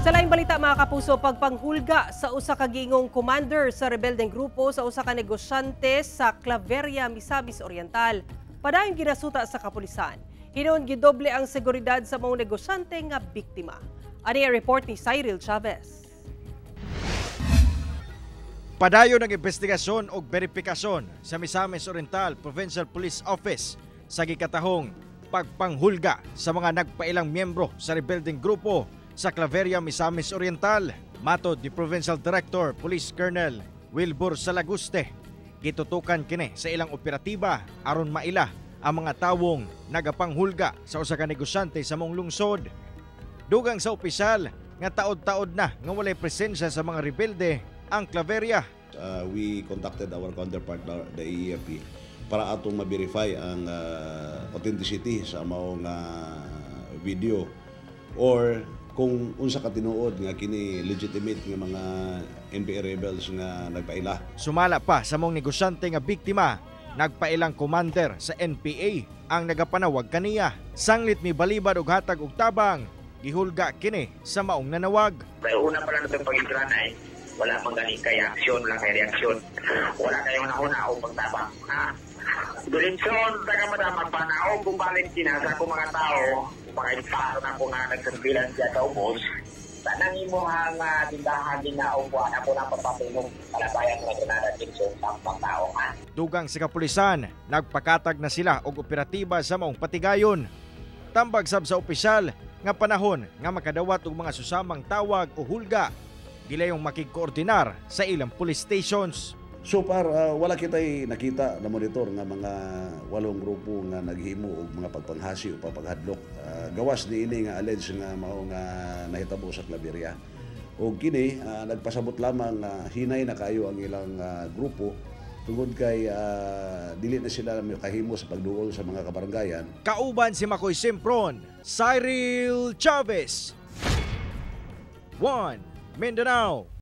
Sa laing balita mga kapuso, pagpanghulga sa usa ka gingong commander sa rebeldeng grupo sa usa ka negosyante sa Claveria, Misamis Oriental. Padayon ginasuta sa kapulisan. Hinuon gidoble ang seguridad sa mga negosyante nga biktima. Ani ang report ni Cyril Chavez. Padayon ang investigasyon o verifikasyon sa Misamis Oriental Provincial Police Office sa gikatahong pagpanghulga sa mga nagpailang miyembro sa rebeldeng grupo sa Claveria, Misamis Oriental. Matod ni Provincial Director Police Colonel Wilbur Salaguste, gitutukan kini sa ilang operatiba aron maila ang mga tawong nagapanghulga sa usa ka negosyante sa mong lungsod. Dugang sa opisyal nga taod-taod na nga walay presensya sa mga rebelde ang Claveria. We contacted our counterpart, the AEFP, para atong ma-verify ang authenticity sa maong video or kung unsa ka tinuod nga kini legitimate nga mga NPA rebels nga nagpaila. Sumala pa sa mong negosyante nga biktima, nagpailang commander sa NPA ang nagapanawag kaniya. Sanglit ni balibad og hatag og tabang, gihulga kini sa maong nanawag. Pero una pa lang itong pag-intranay, wala pang galing kay aksyon, wala kay reaksyon. Wala kayong nauna o pagtabang. Dulinson, taga madamag pa na o bumalik sinasa ko mga tao, pakaimparo na ko nga nagsambilan siya sa ubos. Tanangin mo ang tindahan din na upuan ako na papapilong palabayan na ginadating sa tao. Dugang sa kapulisan, nagpakatag na sila og operatiba sa maong patigayon. Tambag sab sa opisyal nga panahon nga makadawat og mga susamang tawag o hulga, dilayong makikoordinar sa ilang police stations. So far, wala kita'y nakita na monitor nga mga 8 grupo nga naghimo og mga pagpanghasi o papaghadlok. Gawas ni ini nga alleged nga mao nga nahitabo sa Claveria. O kini nagpasabot lamang hinay na kayo ang ilang grupo tungod kay dili na sila kahimo sa pagduol sa mga kabaranggayan. Kauban si Makoy Simpron, Cyril Chavez, 1 Mindanao.